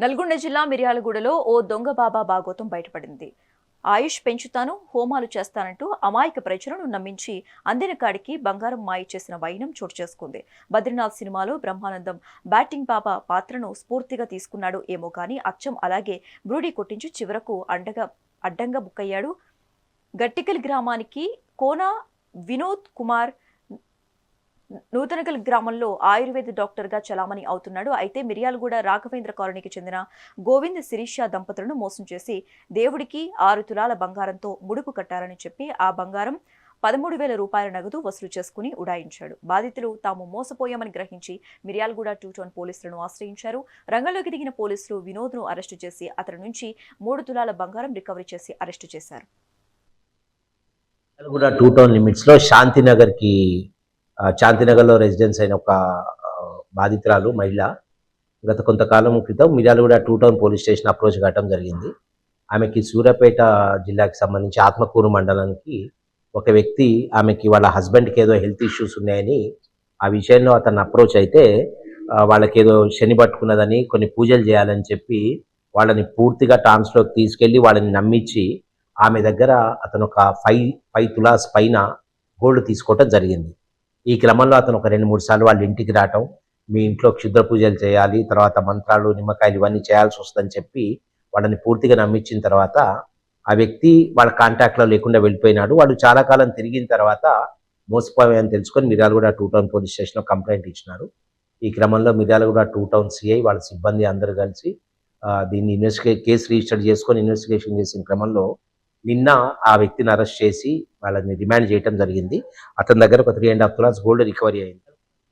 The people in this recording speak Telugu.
నల్గొండ జిల్లా మిర్యాలగూడలో ఓ దొంగ బాబా భాగోతం బయటపడింది. ఆయుష్ పెంచుతాను, హోమాలు చేస్తానంటూ అమాయక ప్రజలను నమ్మించి అందిన కాడికి బంగారం మాయ చేసిన వైనం చోటు చేసుకుంది. బద్రీనాథ్ సినిమాలో బ్రహ్మానందం బ్యాటింగ్ బాబా పాత్రను స్ఫూర్తిగా తీసుకున్నాడు ఏమో కానీ అచ్చం అలాగే బ్రూడీ కొట్టించి చివరకు అడ్డంగా బుక్కయ్యాడు. గట్టికల్ గ్రామానికి కోన వినోద్ కుమార్ నూతనగల్ గ్రామంలో ఆయుర్వేద డాక్టర్గా చలామణి అవుతున్నాడు. అయితే మిర్యాలగూడ రాఘవేంద్ర కాలనీకి చెందిన గోవింద్ శిరీష దంపతులను మోసం చేసి దేవుడికి 6 తులాల బంగారంతో ముడుపు కట్టారని చెప్పి ఆ బంగారం 13,000 రూపాయల నగదు వసూలు చేసుకుని ఉడాయించాడు. బాధితులు తాము మోసపోయామని గ్రహించి మిర్యాలగూడ 2 టౌన్ పోలీసులను ఆశ్రయించారు. రంగంలోకి దిగిన పోలీసులు వినోద్ను అరెస్టు చేసి అతని నుంచి 3 తులాల బంగారం రికవరీ చేసి అరెస్టు చేశారు. 2 టౌన్ లిమిట్స్ లో శాంతినగర్లో రెసిడెన్స్ అయిన ఒక బాధితురాలు మహిళ గత కొంతకాలం క్రితం Miryalaguda 2 town police station approach కావడం జరిగింది. ఆమెకి సూర్యాపేట జిల్లాకి సంబంధించి ఆత్మకూరు మండలానికి ఒక వ్యక్తి ఆమెకి వాళ్ళ హస్బెండ్కి ఏదో హెల్త్ ఇష్యూస్ ఉన్నాయని ఆ విషయంలో అతను అప్రోచ్ అయితే వాళ్ళకి ఏదో శని పట్టుకున్నదని కొన్ని పూజలు చేయాలని చెప్పి వాళ్ళని పూర్తిగా ట్రాన్స్లోకి తీసుకెళ్ళి వాళ్ళని నమ్మించి ఆమె దగ్గర అతను ఒక 5 తులాస్ పైన గోల్డ్ తీసుకోవటం జరిగింది. ఈ క్రమంలో అతను ఒక 2-3 సార్లు వాళ్ళ ఇంటికి రావటం, మీ ఇంట్లో క్షుద్ర పూజలు చేయాలి, తర్వాత మంత్రాలు, నిమ్మకాయలు ఇవన్నీ చేయాల్సి వస్తుందని చెప్పి వాళ్ళని పూర్తిగా నమ్మించిన తర్వాత ఆ వ్యక్తి వాళ్ళ కాంటాక్ట్లో లేకుండా వెళ్ళిపోయినాడు. వాళ్ళు చాలా కాలం తిరిగిన తర్వాత మోసపోయామని తెలుసుకొని మిర్యాలగూడ 2 టౌన్ పోలీస్ స్టేషన్లో కంప్లైంట్ ఇచ్చినారు. ఈ క్రమంలో మిర్యాలగూడ 2 టౌన్ సిఐ వాళ్ళ సిబ్బంది అందరూ కలిసి దీన్ని కేసు రిజిస్టర్ చేసుకొని ఇన్వెస్టిగేషన్ చేసిన క్రమంలో నిన్న ఆ వ్యక్తిని అరెస్ట్ చేసి వాళ్ళని రిమాండ్ చేయడం జరిగింది. అతని దగ్గర ఒక 3.5 తులాస్ గోల్డ్ రికవరీ అయింది.